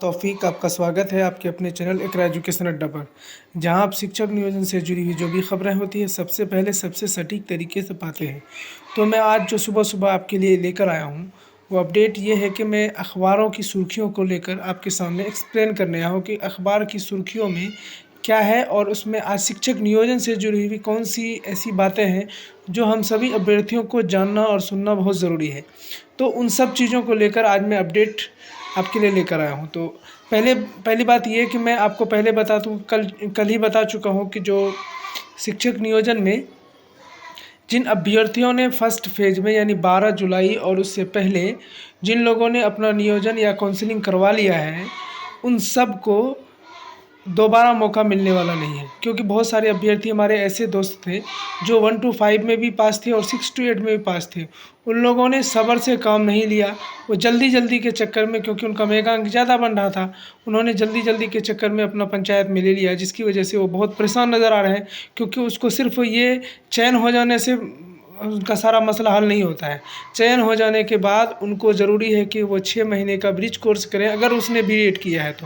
तौफीक आपका स्वागत है आपके अपने चैनल इकरा एजुकेशन अड्डा पर, जहां आप शिक्षक नियोजन से जुड़ी हुई जो भी खबरें होती है सबसे पहले सबसे सटीक तरीके से पाते हैं। तो मैं आज जो सुबह आपके लिए लेकर आया हूं वो अपडेट ये है कि मैं अखबारों की सुर्खियों को लेकर आपके सामने एक्सप्लेन करने आया हूँ कि अखबार की सुर्खियों में क्या है और उसमें आज शिक्षक नियोजन से जुड़ी हुई कौन सी ऐसी बातें हैं जो हम सभी अभ्यर्थियों को जानना और सुनना बहुत ज़रूरी है। तो उन सब चीज़ों को लेकर आज मैं अपडेट आपके लिए लेकर आया हूँ। तो पहली बात ये है कि मैं आपको पहले बता दूँ, कल ही बता चुका हूँ कि जो शिक्षक नियोजन में जिन अभ्यर्थियों ने फर्स्ट फेज में यानी 12 जुलाई और उससे पहले जिन लोगों ने अपना नियोजन या काउंसलिंग करवा लिया है, उन सब को दोबारा मौका मिलने वाला नहीं है। क्योंकि बहुत सारे अभ्यर्थी हमारे ऐसे दोस्त थे जो 1 to 5 में भी पास थे और 6 to 8 में भी पास थे। उन लोगों ने सब्र से काम नहीं लिया। वो जल्दी के चक्कर में, क्योंकि उनका मेगांक ज़्यादा बन रहा था, उन्होंने जल्दी के चक्कर में अपना पंचायत में ले लिया, जिसकी वजह से वो बहुत परेशान नज़र आ रहे हैं। क्योंकि उसको सिर्फ ये चयन हो जाने से उनका सारा मसला हल नहीं होता है। चयन हो जाने के बाद उनको ज़रूरी है कि वो 6 महीने का ब्रिज कोर्स करें, अगर उसने बीएड किया है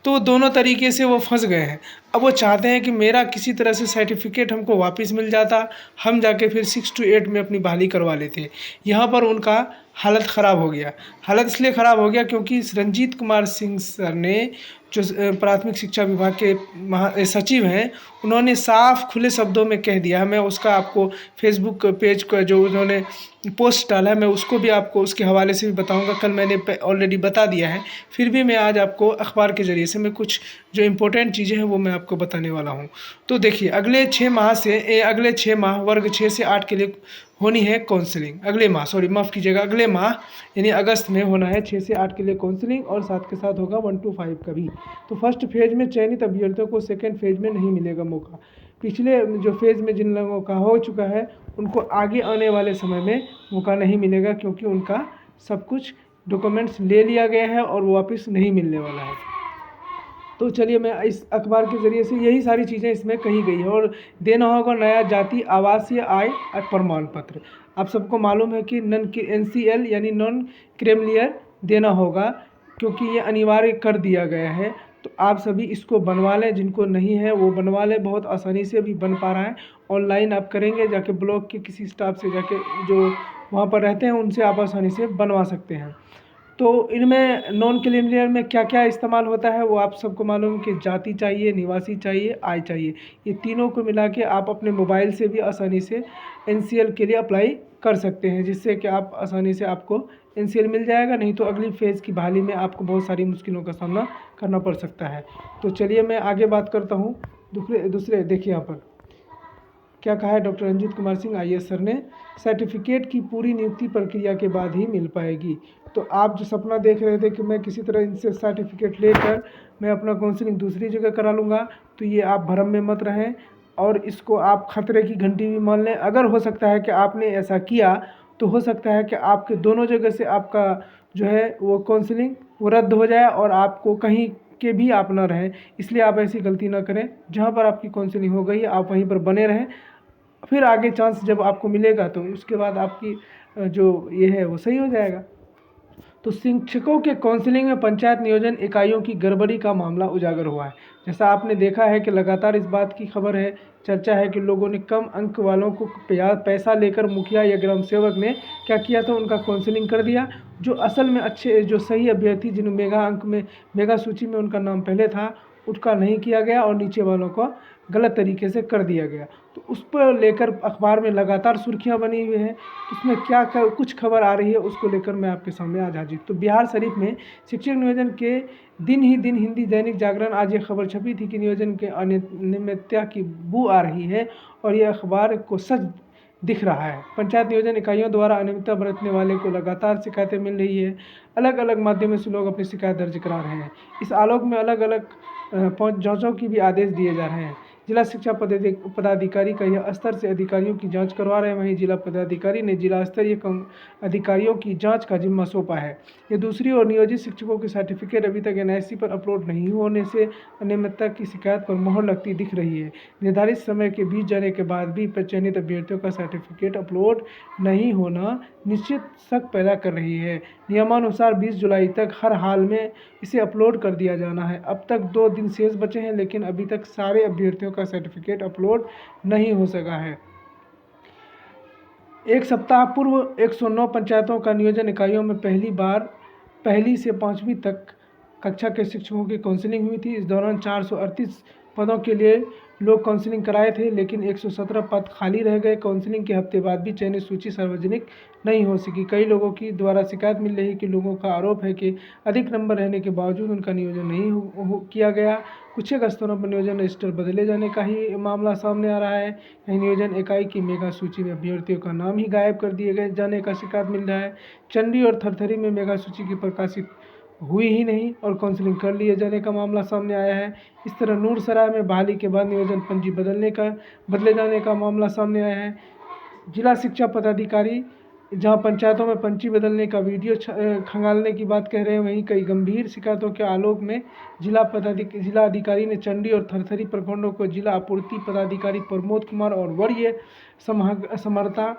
तो दोनों तरीके से वो फंस गए हैं। अब वो चाहते हैं कि मेरा किसी तरह से सर्टिफिकेट हमको वापस मिल जाता, हम जाके फिर 6 to 8 में अपनी बहाली करवा लेते। यहाँ पर उनका हालत ख़राब हो गया। हालत इसलिए ख़राब हो गया क्योंकि रंजीत कुमार सिंह सर ने, जो प्राथमिक शिक्षा विभाग के सचिव हैं, उन्होंने साफ खुले शब्दों में कह दिया है। मैं उसका आपको फेसबुक पेज का जो उन्होंने पोस्ट डाला है, मैं उसको भी आपको उसके हवाले से भी बताऊंगा। कल मैंने ऑलरेडी बता दिया है, फिर भी मैं आज आपको अखबार के ज़रिए से मैं कुछ जो इम्पोर्टेंट चीज़ें हैं वो मैं आपको बताने वाला हूँ। तो देखिए, अगले 6 माह वर्ग 6 से 8 के लिए होनी है काउंसलिंग। अगले माह यानी अगस्त में होना है 6 से 8 के लिए काउंसलिंग, और साथ के साथ होगा 1 to 5 का भी। तो फर्स्ट फेज में चयनित अभ्यर्थियों को सेकेंड फेज में नहीं मिलेगा मौका। पिछले जो फेज़ में जिन लोगों का हो चुका है उनको आगे आने वाले समय में मौका नहीं मिलेगा, क्योंकि उनका सब कुछ डॉक्यूमेंट्स ले लिया गया है और वो वापस नहीं मिलने वाला है। तो चलिए, मैं इस अखबार के ज़रिए से यही सारी चीज़ें इसमें कही गई है। और देना होगा नया जाति आवासीय आय प्रमाण पत्र। आप सबको मालूम है कि NCL यानी नॉन क्रीमिलियर देना होगा, क्योंकि ये अनिवार्य कर दिया गया है। तो आप सभी इसको बनवा लें, जिनको नहीं है वो बनवा लें। बहुत आसानी से भी बन पा रहा है। ऑनलाइन आप करेंगे, जाके ब्लॉक के किसी स्टाफ से जाके जो वहाँ पर रहते हैं उनसे आप आसानी से बनवा सकते हैं। तो इनमें नॉन क्रीमिलियर में क्या क्या इस्तेमाल होता है वो आप सबको मालूम कि जाति चाहिए, निवासी चाहिए, आय चाहिए। ये तीनों को मिला के आप अपने मोबाइल से भी आसानी से NCL के लिए अप्लाई कर सकते हैं, जिससे कि आप आसानी से आपको NCL मिल जाएगा। नहीं तो अगली फेज़ की बहाली में आपको बहुत सारी मुश्किलों का सामना करना पड़ सकता है। तो चलिए, मैं आगे बात करता हूँ। दूसरे देखिए यहाँ पर क्या कहा है doctor Ranjit Kumar Singh IAS sir ने। सर्टिफिकेट की पूरी नियुक्ति प्रक्रिया के बाद ही मिल पाएगी। तो आप जो सपना देख रहे थे कि मैं किसी तरह इनसे सर्टिफिकेट लेकर मैं अपना काउंसलिंग दूसरी जगह करा लूँगा, तो ये आप भ्रम में मत रहें और इसको आप खतरे की घंटी भी मान लें। अगर हो सकता है कि आपने ऐसा किया तो हो सकता है कि आपके दोनों जगह से आपका जो है वो काउंसलिंग वो रद्द हो जाए और आपको कहीं के भी आप ना रहें। इसलिए आप ऐसी गलती ना करें। जहाँ पर आपकी काउंसलिंग हो गई है आप वहीं पर बने रहें। फिर आगे चांस जब आपको मिलेगा तो उसके बाद आपकी जो ये है वो सही हो जाएगा। तो शिक्षकों के काउंसलिंग में पंचायत नियोजन इकाइयों की गड़बड़ी का मामला उजागर हुआ है। जैसा आपने देखा है कि लगातार इस बात की खबर है, चर्चा है कि लोगों ने कम अंक वालों को पैसा लेकर मुखिया या ग्राम सेवक ने क्या किया था, उनका काउंसलिंग कर दिया। जो असल में अच्छे जो सही अभ्यर्थी जिन मेगा सूची में उनका नाम पहले था, उसका नहीं किया गया और नीचे वालों को गलत तरीके से कर दिया गया। तो उस पर लेकर अखबार में लगातार सुर्खियां बनी हुई हैं। उसमें कुछ खबर आ रही है उसको लेकर मैं आपके सामने आज हाजिर। तो बिहार शरीफ में शिक्षक नियोजन के दिन ही दिन हिंदी दैनिक जागरण आज ये खबर छपी थी कि नियोजन के अनियमितता की बू आ रही है और ये अखबार को सच दिख रहा है। पंचायत नियोजन इकाइयों द्वारा अनियमितता बरतने वाले को लगातार शिकायतें मिल रही है। अलग अलग माध्यमों से लोग अपनी शिकायत दर्ज करा रहे हैं। इस आलोक में अलग अलग जांचों की भी आदेश दिए जा रहे हैं। जिला शिक्षा पदाधिकारी का यह स्तर से अधिकारियों की जांच करवा रहे हैं। वहीं जिला पदाधिकारी ने जिला स्तरीय अधिकारियों की जांच का जिम्मा सौंपा है। ये दूसरी ओर नियोजित शिक्षकों के सर्टिफिकेट अभी तक एनआईसी पर अपलोड नहीं होने से अनियमितता की शिकायत पर मोहर लगती दिख रही है। निर्धारित समय के बीत जाने के बाद भी चयनित अभ्यर्थियों का सर्टिफिकेट अपलोड नहीं होना निश्चित शक पैदा कर रही है। नियमानुसार 20 जुलाई तक हर हाल में इसे अपलोड कर दिया जाना है। अब तक 2 दिन शेष बचे हैं, लेकिन अभी तक सारे अभ्यर्थियों का सर्टिफिकेट अपलोड नहीं हो सका है। एक सप्ताह पूर्व 109 पंचायतों का नियोजन इकाइयों में पहली से 5वीं तक कक्षा के शिक्षकों की काउंसलिंग हुई थी। इस दौरान 438 पदों के लिए लोग काउंसलिंग कराए थे, लेकिन 117 पद खाली रह गए। काउंसलिंग के हफ्ते बाद भी चयनित सूची सार्वजनिक नहीं हो सकी। कई लोगों की द्वारा शिकायत मिल रही है कि लोगों का आरोप है कि अधिक नंबर रहने के बावजूद उनका नियोजन नहीं किया गया। कुछ एक स्तरों पर नियोजन रजिस्टर बदले जाने का ही मामला सामने आ रहा है। कहीं नियोजन इकाई की मेगा सूची में अभ्यर्थियों का नाम ही गायब कर दिए जाने का शिकायत मिल रहा है। चंडी और थरथरी में मेगा सूची की प्रकाशित हुई ही नहीं और काउंसलिंग कर लिए जाने का मामला सामने आया है। इस तरह नूरसराय में बहाली के बाद नियोजन पंजी बदले जाने का मामला सामने आया है। जिला शिक्षा पदाधिकारी जहां पंचायतों में पंची बदलने का वीडियो खंगालने की बात कह रहे हैं, वहीं कई गंभीर शिकायतों के आलोक में जिला अधिकारी ने चंडी और थरथरी प्रखंडों को जिला आपूर्ति पदाधिकारी प्रमोद कुमार और वरीय समर्था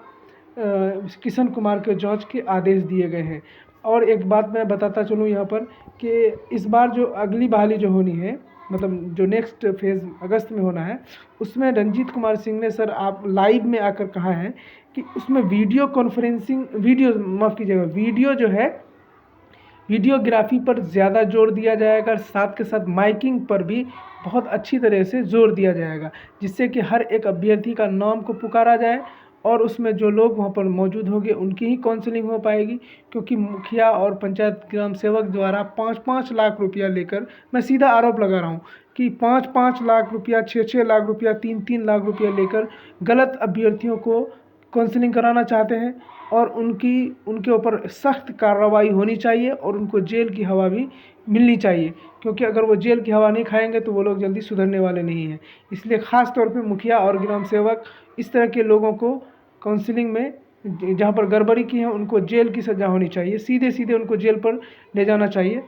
किशन कुमार के जांच के आदेश दिए गए हैं। और एक बात मैं बताता चलूँ यहाँ पर कि इस बार जो अगली बहाली जो होनी है, मतलब जो नेक्स्ट फेज़ अगस्त में होना है, उसमें रंजीत कुमार सिंह ने सर आप लाइव में आकर कहा है कि उसमें वीडियो जो है वीडियोग्राफी पर ज़्यादा जोर दिया जाएगा, साथ के साथ माइकिंग पर भी बहुत अच्छी तरह से जोर दिया जाएगा, जिससे कि हर एक अभ्यर्थी का नाम को पुकारा जाए और उसमें जो लोग वहाँ पर मौजूद होंगे उनकी ही काउंसलिंग हो पाएगी। क्योंकि मुखिया और पंचायत ग्राम सेवक द्वारा 5-5 लाख रुपया लेकर, मैं सीधा आरोप लगा रहा हूँ कि 5-5 लाख रुपया, 6-6 लाख रुपया, 3-3 लाख रुपया लेकर गलत अभ्यर्थियों को काउंसलिंग कराना चाहते हैं और उनके ऊपर सख्त कार्रवाई होनी चाहिए और उनको जेल की हवा भी मिलनी चाहिए। क्योंकि अगर वो जेल की हवा नहीं खाएंगे तो वो लोग जल्दी सुधरने वाले नहीं हैं। इसलिए ख़ास तौर पे मुखिया और ग्राम सेवक इस तरह के लोगों को काउंसलिंग में जहाँ पर गड़बड़ी की है उनको जेल की सज़ा होनी चाहिए, सीधे उनको जेल पर ले जाना चाहिए।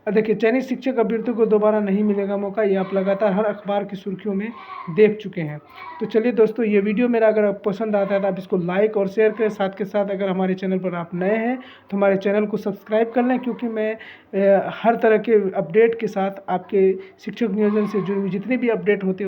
देखिए, चयनित शिक्षक अभ्यर्थियों को दोबारा नहीं मिलेगा मौका, ये आप लगातार हर अखबार की सुर्खियों में देख चुके हैं। तो चलिए दोस्तों, ये वीडियो मेरा अगर आप पसंद आता है तो आप इसको लाइक और शेयर करें। साथ के साथ अगर हमारे चैनल पर आप नए हैं तो हमारे चैनल को सब्सक्राइब कर लें, क्योंकि मैं हर तरह के अपडेट के साथ आपके शिक्षक नियोजन से जुड़ी हुई जितने भी अपडेट होते हैं